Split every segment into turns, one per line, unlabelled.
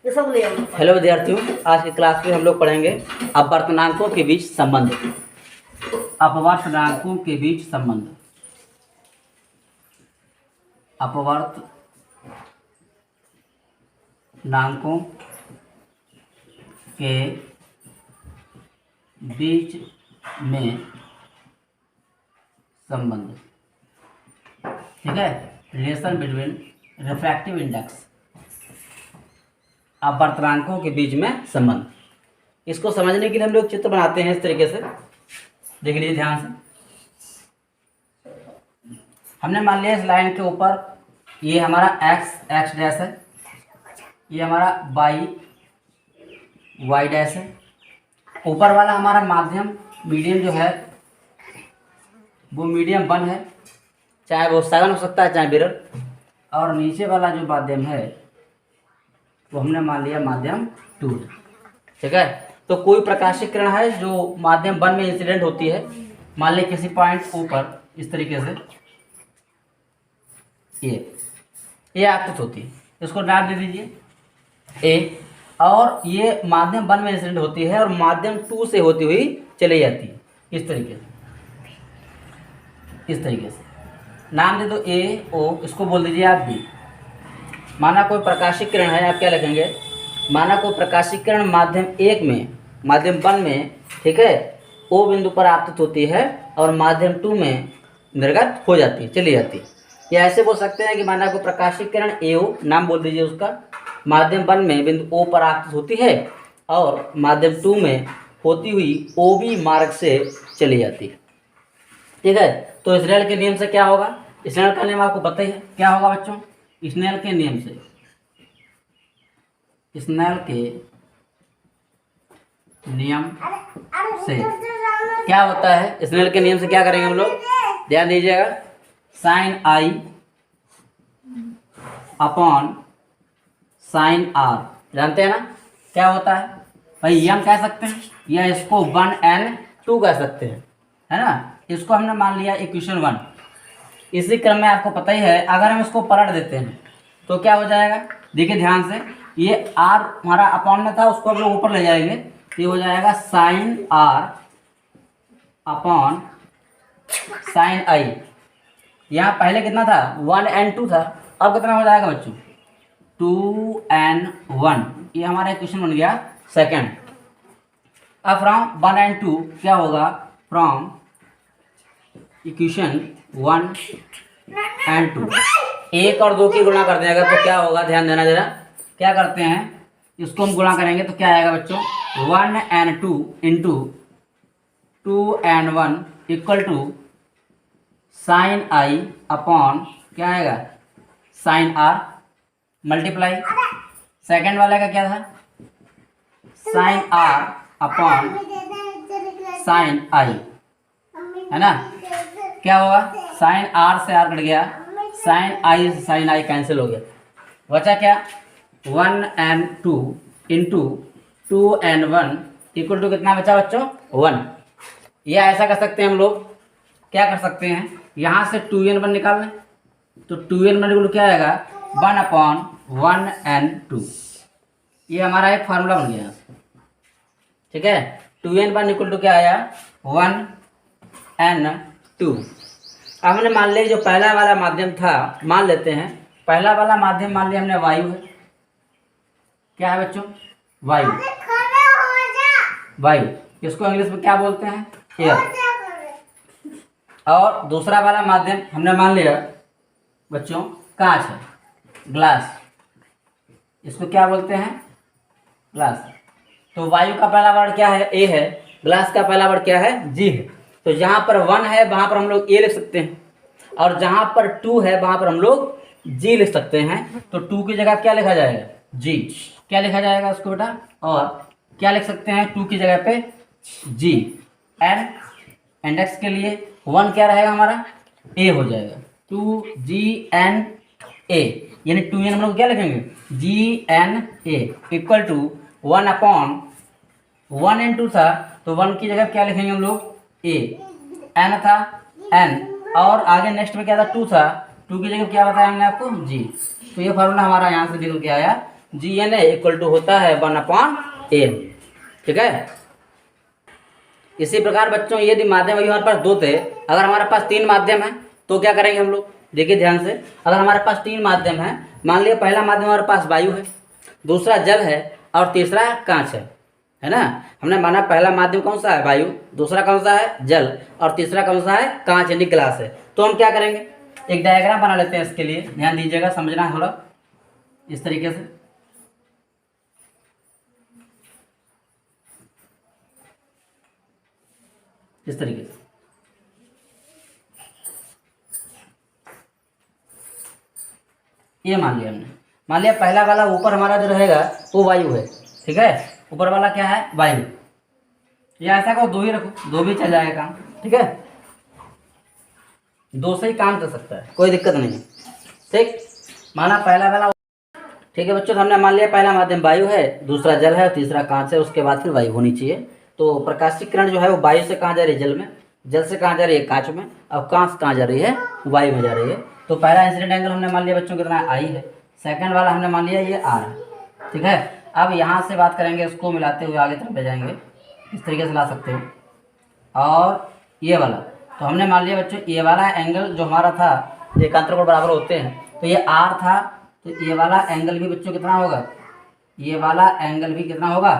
Hello विद्यार्थियों, आज की क्लास में हम लोग पढ़ेंगे अपवर्तनांकों के बीच संबंध। अपवर्तनांकों के बीच संबंध। अपवर्तनांकों के बीच में संबंध। ठीक है, रिलेशन बिटवीन रिफ्रैक्टिव इंडेक्स, अपवर्तनांकों के बीच में संबंध। इसको समझने के लिए हम लोग चित्र बनाते हैं इस तरीके से। देख लीजिए ध्यान से। हमने मान लिया इस लाइन के ऊपर ये हमारा एक्स डैश है, ये हमारा वाई डैश है। ऊपर वाला हमारा माध्यम मीडियम जो है वो मीडियम 1 है, चाहे वो 7 हो सकता है चाहे विरल। और नीचे वाला जो माध्यम है वो हमने मान लिया माध्यम 2। ठीक है, तो कोई प्रकाशिक किरण है जो माध्यम 1 में इंसिडेंट होती है, मान ली किसी पॉइंट ऊपर इस तरीके से ये आपतित होती है, इसको नाम दे दीजिए ए। और ये माध्यम 1 में इंसिडेंट होती है और माध्यम 2 से होती हुई चली जाती है इस तरीके से। नाम दे दो ए ओ, इसको बोल दीजिए आप बी। माना कोई प्रकाशिक किरण है, आप क्या लिखेंगे? माना कोई प्रकाशिक किरण माध्यम 1 में, माध्यम 1 में, ठीक है, ओ बिंदु पर आपतित होती है और माध्यम 2 में निर्गत हो जाती है, चली जाती है। या ऐसे बोल सकते हैं कि माना कोई प्रकाशिक किरण ए ओ, नाम बोल दीजिए उसका, माध्यम 1 में बिंदु ओ पर आपतित होती है और माध्यम 2 में होती हुई ओ बी मार्ग से चली जाती है। ठीक है, तो स्नेल के नियम से क्या होगा? स्नेल का नियम आपको पता ही है, क्या होगा बच्चों? स्नेल के नियम से, स्नेल के नियम से क्या होता है? स्नेल के नियम से क्या करेंगे हम लोग? ध्यान दीजिएगा, sine I upon sine R, जानते हैं ना क्या होता है भाई? ये हम कह सकते हैं या इसको 1n2 कह सकते हैं, है ना। इसको हमने मान लिया इक्वेशन 1। इसी क्रम में आपको पता ही है, अगर हम इसको पलट देते हैं तो क्या हो जाएगा? देखिए ध्यान से, ये r हमारा अपॉन में था, उसको हम लोग ऊपर ले जाएंगे, ये हो जाएगा साइन r अपॉन साइन आई। यहाँ पहले कितना था? 1n2 था, अब कितना हो जाएगा बच्चों? 2n1। ये हमारा इक्वेशन बन गया सेकंड। अब फ्रॉम 1n2 क्या होगा? फ्रॉम इक्वेशन 1 and 2 1 और 2 की गुणा कर देंगे तो क्या होगा? ध्यान देना जरा, क्या करते हैं, इसको हम गुणा करेंगे तो क्या आएगा बच्चों? 1n2 into 2n1 equal to sine I upon क्या आएगा? साइन आर मल्टीप्लाई सेकेंड वाले का क्या था? साइन आर अपॉन साइन आई, है ना। क्या होगा? साइन आर से आर कट गया, साइन आई से साइन आई कैंसिल हो गया, बचा क्या? 1n2 into 2n1 equal to कितना बचा बच्चों? 1। या ऐसा कर सकते हैं हम लोग, क्या कर सकते हैं, यहाँ से 2n1 निकाल लें तो 2n1 इक्वल टू क्या आएगा? 1/1n2। ये हमारा एक फार्मूला बन गया। ठीक है, 2n1 इक्वल टू क्या आया? 1n2। अब हमने मान लिया जो पहला वाला माध्यम था, मान लेते हैं पहला वाला माध्यम मान लिया हमने वायु है। क्या है बच्चों? वायु। वायु, इसको इंग्लिश में क्या बोलते हैं? एयर। और दूसरा वाला माध्यम हमने मान लिया बच्चों कांच है, ग्लास, इसको क्या बोलते हैं? ग्लास। तो वायु का पहला वर्ड क्या है? ए है। ग्लास का पहला वर्ड क्या है? जी है। तो जहाँ पर 1 है वहाँ पर हम लोग ए लिख सकते हैं, और जहाँ पर 2 है वहाँ पर हम लोग जी लिख सकते हैं। तो 2 की जगह क्या लिखा जाएगा? जी। क्या लिखा जाएगा उसको बेटा? और क्या लिख सकते हैं 2 की जगह पे? जी। एन इंडेक्स के लिए 1 क्या रहेगा हमारा? ए हो जाएगा। 2GN A, यानी 2n हम लोग क्या लिखेंगे? GNA इक्वल टू 1/1n2 था, तो 1 की जगह क्या लिखेंगे हम लोग? ए। n था n, और आगे नेक्स्ट में क्या था? 2 था, 2 की जगह क्या बताया हमने आपको? जी। तो ये फार्मूला हमारा यहाँ से निकल के आया जी एन ए इक्वल टू होता है 1/n। ठीक है। इसी प्रकार बच्चों यदि माध्यम अभी हमारे पास 2 थे, अगर हमारे पास 3 माध्यम है तो क्या करेंगे हम लोग, देखिए ध्यान से। अगर हमारे पास 3 माध्यम है, मान लिया पहला माध्यम हमारे पास वायु है, दूसरा जल है और तीसरा कांच है ना। हमने माना पहला माध्यम कौन सा है, वायु, दूसरा कौन सा है, जल, और तीसरा कौन सा है, कांच यानी ग्लास है। तो हम क्या करेंगे, एक डायग्राम बना लेते हैं। इसके लिए ध्यान दीजिएगा, समझना है थोड़ा इस तरीके से। इस तरीके से ये मान लिया हमने। मान लिया पहला वाला ऊपर हमारा जो रहेगा वो वायु है। ठीक है, ऊपर वाला क्या है, वायु। या ऐसा करो 2 ही रखो, 2 भी चल जाएगा काम। ठीक है, 2 से ही काम कर सकता है, कोई दिक्कत नहीं है। ठीक, माना पहला वाला। ठीक है बच्चों, तो हमने मान लिया पहला माध्यम वायु है, दूसरा जल है, तीसरा कांच है, उसके बाद फिर वायु होनी चाहिए। तो प्रकाशिक किरण जो है वो वायु से कहाँ जा रही है, जल में, जल से कहाँ जा रही है, कांच में, अब कांच कहाँ जा रही है, वायु में जा रही है। तो पहला इंसिडेंट एंगल हमने मान लिया बच्चों कितना आई है, सेकंड वाला हमने मान लिया ये आर है। ठीक है, अब यहाँ से बात करेंगे, इसको मिलाते हुए आगे तरफ ले जाएंगे, इस तरीके से ला सकते हो। और ये वाला, तो हमने मान लिया बच्चों ये वाला एंगल जो हमारा था, एकांतर कोण बराबर होते हैं, तो ये आर था, तो ये वाला एंगल भी बच्चों कितना होगा, ये वाला एंगल भी कितना होगा,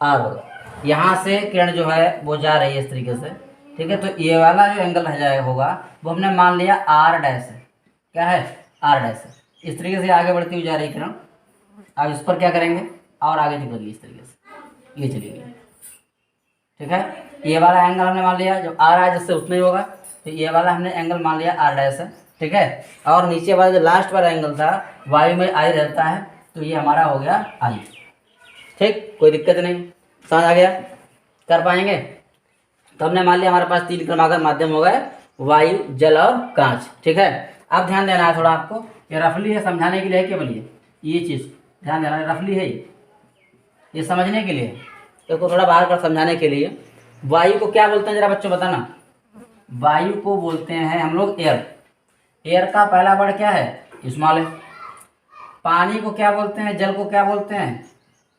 आर होगा। यहाँ से किरण जो है वो जा रही है इस तरीके से। ठीक है, तो ये वाला जो एंगल रह जाएगा होगा वो हमने मान लिया आर डैश है। क्या है, आर डैश है। इस तरीके से आगे बढ़ती हुई जा रही है किरण। अब इस पर क्या करेंगे, और आगे निकलेगी इस तरीके से, ये चलेगी। ठीक है, ये वाला एंगल हमने मान लिया, जो आर है जिससे उतना ही होगा, तो ये वाला हमने एंगल मान लिया आर डैश है। ठीक है, और नीचे वाला जो लास्ट वाला एंगल था, वायु में आई रहता है, तो ये हमारा हो गया आई। ठीक, कोई दिक्कत नहीं, समझ आ गया, कर पाएंगे। तो हमने मान लिया हमारे पास 3 क्रमागत माध्यम हो गए, वायु, जल और कांच। ठीक है, अब ध्यान देना है थोड़ा आपको, ये रफली है, समझाने के लिए है केवल ये चीज़ ध्यान देना है, रफली है ये समझने के लिए, इसको थोड़ा बाहर कर समझाने के लिए। वायु को क्या बोलते हैं जरा बच्चों बताना। वायु को बोलते हैं हम लोग एयर। एयर का पहला वर्ड क्या है, स्मॉल है। पानी को क्या बोलते हैं, जल को क्या बोलते हैं,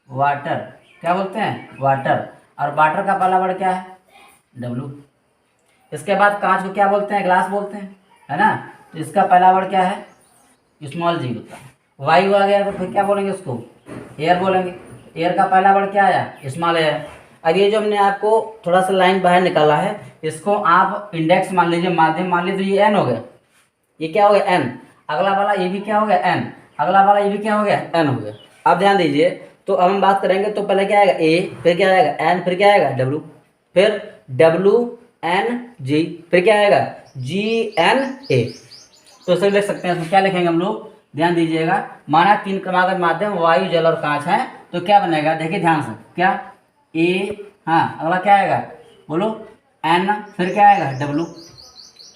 वाटर। क्या बोलते हैं, वाटर। और वाटर का पहला वर्ड क्या है, डब्लू। इसके बाद कांच को क्या बोलते हैं, ग्लास बोलते हैं, है ना। तो इसका पहला वर्ड क्या है, स्मॉल जी होता है। वायु आ गया तो फिर क्या बोलेंगे उसको, एयर बोलेंगे। एयर का पहला वर्ड क्या आया, स्मॉल एयर। अब ये जो हमने आपको थोड़ा सा लाइन बाहर निकाला है, इसको आप इंडेक्स मान लीजिए, माध्यम मान लीजिए, तो ये एन हो गया, ये क्या हो गया, एन। अगला वाला ये भी क्या हो गया, एन। अगला वाला ये भी क्या हो गया, एन हो गया। अब ध्यान दीजिए, तो अब हम बात करेंगे, तो पहले क्या आएगा, ए, फिर क्या आएगा, एन, फिर क्या आएगा, डब्लू, फिर डब्लू एन जी, फिर क्या आएगा, जी एन ए। तो इसे लिख सकते हैं, इसमें क्या लिखेंगे हम लोग, ध्यान दीजिएगा। माना 3 क्रमागत माध्यम वायु, जल और कांच है, तो क्या बनेगा, देखिए ध्यान से, क्या ए, हाँ, अगला क्या आएगा, बोलो, एन, फिर क्या आएगा, W,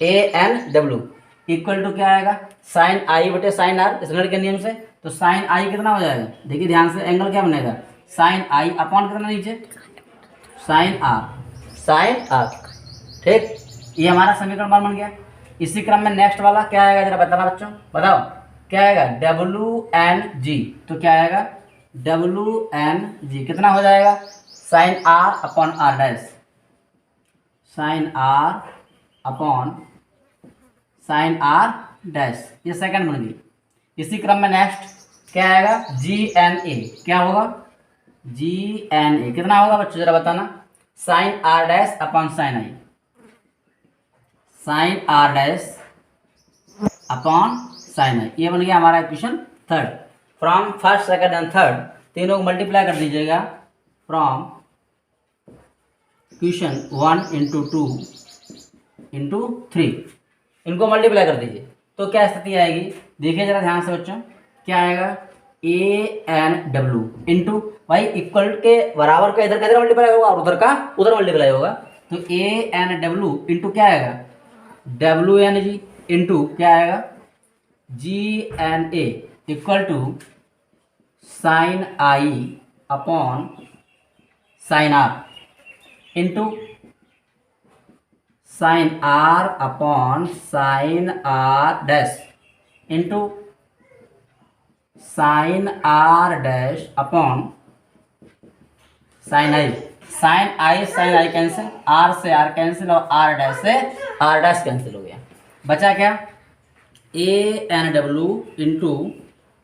A N W equal to क्या आएगा, साइन आई बटे साइन आर, स्नेल के नियम से। तो साइन आई कितना हो जाएगा, देखिए ध्यान से, एंगल क्या बनेगा, साइन आई अपॉन कितना नीचे, साइन आर, साइन आर। ठीक, ये हमारा समीकरण बन गया। इसी क्रम में नेक्स्ट वाला क्या आएगा, जरा बताना बच्चों, बताओ क्या आएगा, डब्लू एन जी। तो क्या आएगा, डब्लू एन जी कितना हो जाएगा, sine R upon R dash, sine R upon sine R dash, ये सेकंड बन गई। इसी क्रम में नेक्स्ट क्या आएगा, जी एन ए। क्या होगा, जी एन ए कितना होगा बच्चों जरा बताना, sine R dash upon sine I, sine R dash upon sine I. ये बन गया हमारा equation 3rd। From first, second and third तीनों को मल्टीप्लाई कर दीजिएगा। फ्रॉम इक्वेशन 1 इंटू 2 इंटू 3, इनको मल्टीप्लाई कर दीजिए, तो क्या स्थिति आएगी, देखिए जरा ध्यान से बच्चों, क्या आएगा, ए एन डब्लू इंटू, भाई इक्वल के बराबर का इधर का इधर मल्टीप्लाई होगा और उधर का उधर मल्टीप्लाई होगा। तो ए एन डब्लू इंटू क्या आएगा, डब्लू एन जी इंटू क्या आएगा, G N A equal to sine I upon sine R into sine R upon sine R dash into sine R dash upon sine I. Sine I cancel, R से R cancel और R dash से R dash cancel हो गया। बचा क्या, A N W into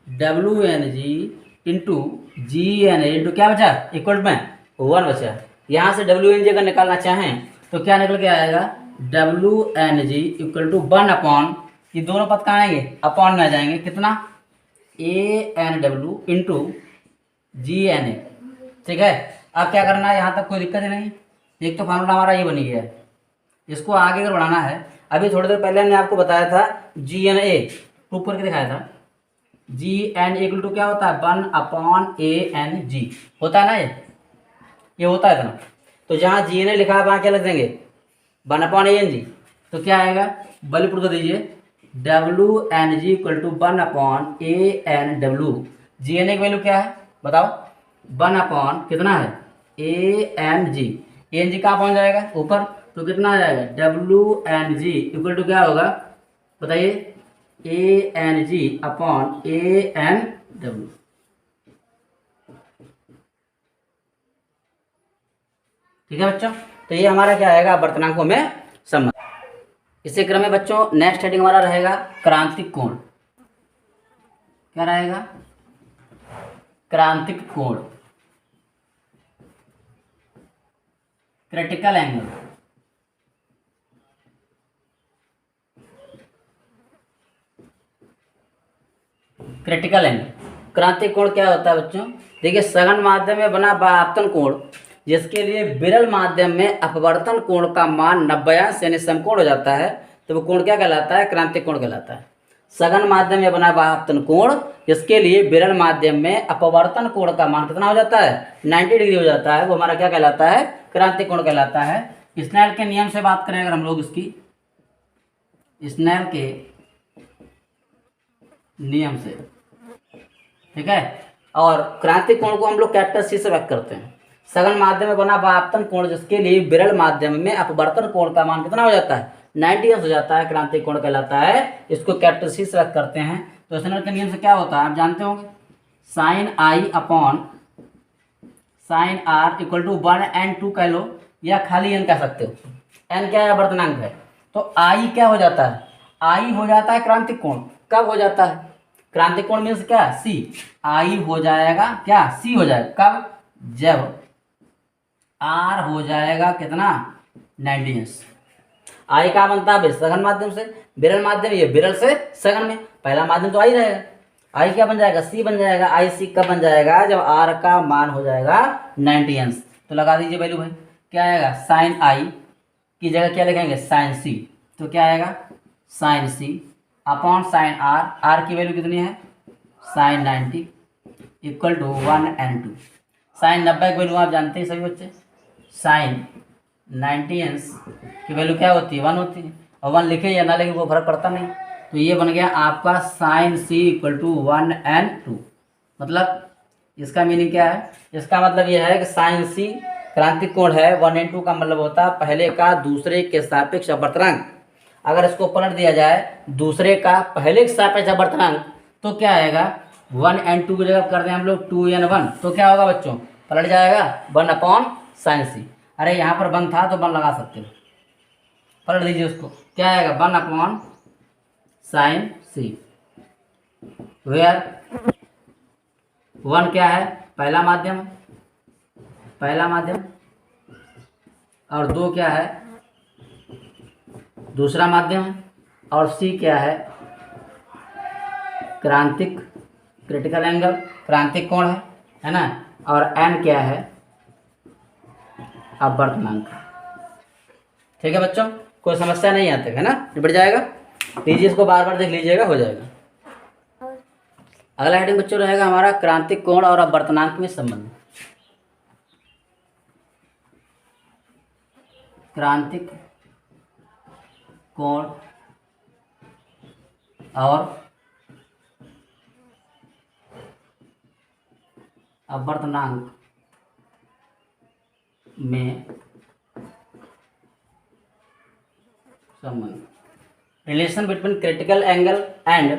W N G into G N A into क्या बचा, equal में 1 बचा। यहाँ से डब्ल्यू एन जी अगर निकालना चाहें तो क्या निकल के आएगा, W N G equal to 1 upon, ये दोनों पद कहाँ आएंगे, अपॉन में आ जाएंगे, कितना, A N W into G N A. ठीक है, अब क्या करना है, यहाँ तक कोई दिक्कत ही नहीं। एक तो फार्मूला हमारा ये बन गया है, इसको आगे अगर बढ़ाना है, अभी थोड़ी देर पहले हमने आपको बताया था जी एन ए प्रूफ करके दिखाया था। जी एन इक्वल टू क्या होता है, 1 अपॉन ए एन जी होता है ना, ये होता है इतना। तो जहाँ जी एन ए लिखा है वहाँ क्या लिख देंगे, 1 अपॉन ए एन जी। तो क्या आएगा, बल प्रूफ दीजिए, W N G equal to 1 upon A N W. G N A की वैल्यू क्या है बताओ, 1 अपॉन कितना है, ए एन जी। ए एन जी कहाँ पहुँच जाएगा, ऊपर, तो कितना आ जाएगा, W N G equal to क्या होगा बताइए, A N G upon A N W. ठीक है बच्चों, तो ये हमारा क्या आएगा, वर्तनांकों में संबंध। इसी क्रम में बच्चों नेक्स्ट हेडिंग हमारा रहेगा क्रांतिक कोण। क्या रहेगा, क्रांतिक कोण, क्रिटिकल एंगल। क्रिटिकल एंगल, क्रांतिक कोण क्या होता है बच्चों, देखिए सघन माध्यम में बना आपतन कोण जिसके लिए विरल माध्यम में अपवर्तन कोण का मान 90° यानी समकोण हो जाता है, तो वो कोण क्या कहलाता है, क्रांतिक कोण कहलाता है। सघन माध्यम में बना आपतन कोण जिसके लिए विरल माध्यम में अपवर्तन कोण का मान कितना हो जाता है, 90° हो जाता है, वो हमारा क्या कहलाता है, क्रांतिक कोण कहलाता है। स्नेल के नियम से बात करें अगर हम लोग इसकी, स्नेल के नियम से, ठीक है, और क्रांतिक कोण को हम लोग कैपिटल सी से व्यक्त करते हैं। सघन माध्यम में बना आपतन कोण जिसके लिए विरल माध्यम में अपवर्तन कोण का मान कितना हो जाता है, 90° हो जाता है, क्रांतिक कोण कहलाता है। इसको कैपिटल सी से व्यक्त करते हैं। तो स्नेल के नियम से क्या होता है आप जानते होंगे, sine I upon sine R equal to 1n2 कह लो या खाली एन कह सकते हो। एन क्या है, वर्तनांक है, तो आई क्या हो जाता है, आई हो जाता है क्रांतिक कोण। कब हो जाता है, क्रांतिक कोण मीन्स क्या, सी। आई हो जाएगा क्या, सी हो जाएगा, कब, जब आर हो जाएगा कितना, 90°। आई का बनता है सघन माध्यम से, विरल माध्यम, ये विरल से सघन में, पहला माध्यम तो आई रहेगा। आई क्या बन जाएगा, सी बन जाएगा। आई सी कब बन जाएगा, जब आर का मान हो जाएगा 90°। तो लगा दीजिए वैल्यू भाई, क्या आएगा, साइन आई की जगह क्या लिखेंगे, साइन सी। तो क्या आएगा, sine C upon sine R, R की वैल्यू कितनी है, sign 90 equal to 1n2। Sign 90 की वैल्यू आप जानते हैं सभी बच्चे, साइन 90° की वैल्यू क्या होती है, 1 होती है, और 1 लिखे या ना लिखे वो फर्क पड़ता नहीं। तो ये बन गया आपका sign C equal to 1n2। मतलब इसका मीनिंग क्या है, इसका मतलब यह है कि साइन सी क्रांतिक कोण है, 1n2 का मतलब होता है पहले का दूसरे के सापेक्ष अपवर्तनांक। अगर इसको पलट दिया जाए, दूसरे का पहले के सापेक्ष अपवर्तनांक, तो क्या आएगा, 1n2 की जगह कर दें हम लोग 2n1, तो क्या होगा बच्चों, पलट जाएगा 1 अपॉन साइन सी। अरे यहाँ पर 1 था तो 1 लगा सकते हो, पलट दीजिए उसको, क्या आएगा, 1 अपॉन साइन सी, वेयर 1 क्या है, पहला माध्यम, पहला माध्यम, और 2 क्या है, दूसरा माध्यम है, और सी क्या है, क्रांतिक क्रिटिकल एंगल, क्रांतिक कोण है ना, और एन क्या है, अपवर्तनांक। ठीक है बच्चों, कोई समस्या नहीं आती है ना, निपट जाएगा। लीजिए इसको बार बार देख लीजिएगा, हो जाएगा। अगला हेडिंग बच्चों रहेगा हमारा क्रांतिक कोण और अपवर्तनांक में संबंध। क्रांतिक कोण और अपवर्तनांक में संबंध, relation between critical angle and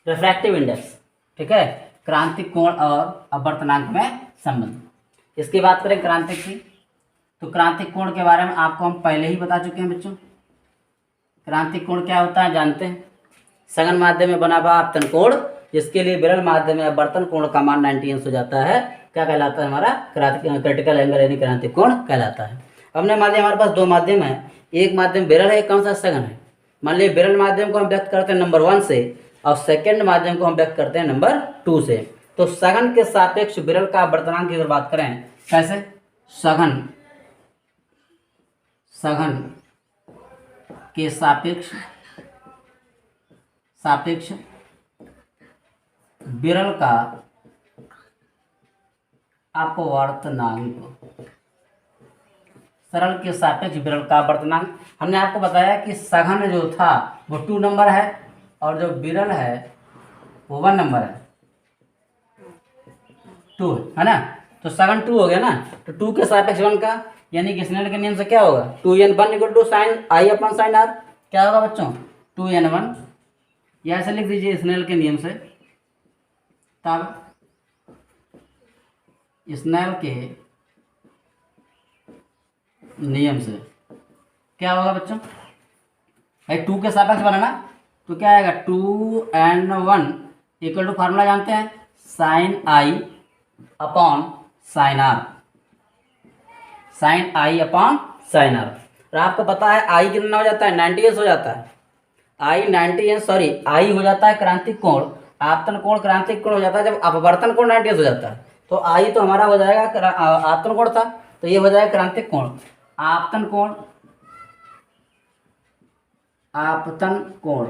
refractive index. ठीक है, क्रांतिक कोण और अपवर्तनांक में संबंध। इसकी बात करें क्रांतिक की, तो क्रांतिक कोण के बारे में आपको हम पहले ही बता चुके हैं बच्चों। क्रांतिक कोण क्या होता है जानते हैं, सघन माध्यम में बना हुआ आपतन कोण जिसके लिए विरल माध्यम में अपवर्तन कोण का मान 90 अंश हो जाता है, क्या कहलाता है, हमारा क्रिटिकल एंगल यानी क्रांतिक कोण कहलाता है। हमने मान लिया हमारे पास दो माध्यम है, एक माध्यम विरल है, कौन सा, सघन है। मान लिया विरल माध्यम को हम व्यक्त करते हैं नंबर 1 से और सेकंड माध्यम को हम व्यक्त करते हैं नंबर 2 से। तो सघन के सापेक्ष विरल का अपवर्तनांक की अगर बात करें, कैसे, सघन के सापेक्ष विरल का अपवर्तनांक, सरल के सापेक्ष विरल का अपवर्तनांक। हमने आपको बताया कि सघन जो था वो 2 नंबर है और जो विरल है वो 1 नंबर है, 2 है ना। तो सघन 2 हो गया ना, तो 2 के सापेक्ष 1 का, यानी कि स्नेल के नियम से क्या होगा, 2n1 equal to sine I upon sine R. क्या होगा बच्चों, 2n1, या ऐसे लिख दीजिए स्नेल के नियम से, तब स्नेल के नियम से क्या होगा बच्चों, भाई 2 के सापेक्ष बनाना, तो क्या आएगा, 2n1 इक्वल टू, फार्मूला जानते हैं, sine I upon sine R, sine I upon sine R. और आपको पता है आई कितना हो जाता है, 90 अंश हो जाता है, आई हो जाता है क्रांतिक कोण, आपतन कोण क्रांतिक कोण हो जाता है जब अपवर्तन कोण 90 अंश हो जाता है। तो आई तो हमारा हो जाएगा आपतन कोण था, तो ये हो जाएगा क्रांतिक कोण। आपतन कोण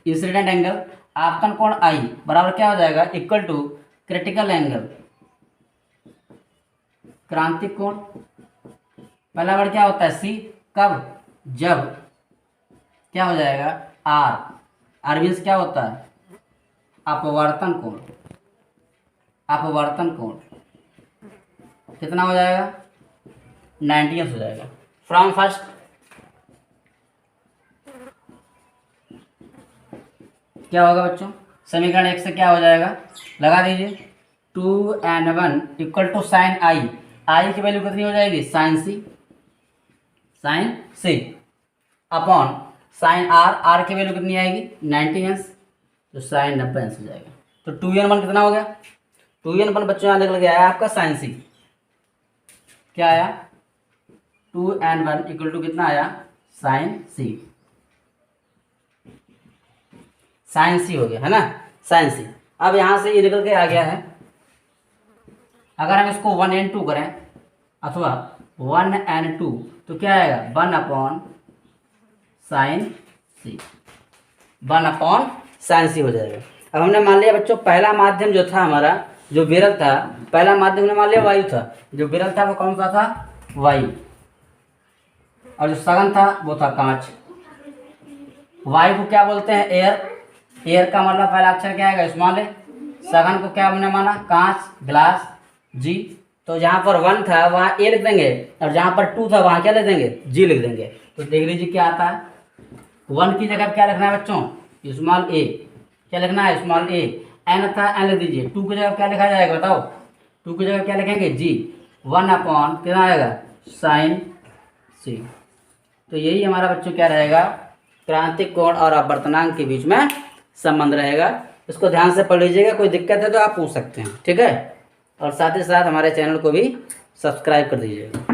इंसिडेंट एंगल, आपतन कोण आई बराबर क्या हो जाएगा, इक्वल टू क्रिटिकल एंगल क्रांतिक कोण। पहला वर्ड क्या होता है, सी, कब, जब क्या हो जाएगा, आर मीन्स क्या होता है, अपवर्तन कोण कितना हो जाएगा, 90 अंश हो जाएगा। फ्रॉम फर्स्ट क्या होगा बच्चों, समीकरण 1 से क्या हो जाएगा, लगा दीजिए, 2n1 इक्वल टू साइन आई की वैल्यू कितनी हो जाएगी, sine C upon sine R की वैल्यू कितनी आएगी, 90 अंश, तो साइन 90 अंश हो जाएगा। तो 2n1 कितना हो गया, 2n1 बच्चों यहाँ निकल गया आपका साइन सी, क्या आया, 2n1 इक्वल टू कितना आया, साइन सी हो गया है ना, साइन सी। अब यहाँ से ये निकल के आ गया है, अगर हम इसको 1n2 करें अथवा 1n2 तो क्या आएगा, 1 अपॉन साइन सी हो जाएगा। अब हमने मान लिया बच्चों पहला माध्यम जो था हमारा, जो विरल था, पहला माध्यम हमने मान लिया वायु था, जो विरल था वो कौन सा था, वायु, और जो सघन था वो था कांच। वायु को क्या बोलते हैं, एयर का मतलब पहला अक्षर क्या आएगा, स्मॉल है। सघन को क्या हमने माना, कांच, ग्लास, जी। तो जहाँ पर 1 था वहाँ ए लिख देंगे और जहाँ पर 2 था वहाँ क्या लिख देंगे, जी लिख देंगे। तो देख लीजिए क्या आता है, 1 की जगह क्या लिखना है बच्चों, स्मॉल ए, क्या लिखना है, स्मॉल ए। एन था, एन लिख दीजिए। 2 की जगह क्या लिखा जाएगा बताओ, 2 की जगह क्या लिखेंगे, जी। 1 अपॉन कितना आएगा, साइन सी। तो यही हमारा बच्चों क्या रहेगा, क्रांतिक कोण और अपवर्तनांक के बीच में संबंध रहेगा। इसको ध्यान से पढ़ लीजिएगा, कोई दिक्कत है तो आप पूछ सकते हैं, ठीक है। और साथ ही साथ हमारे चैनल को भी सब्सक्राइब कर दीजिएगा।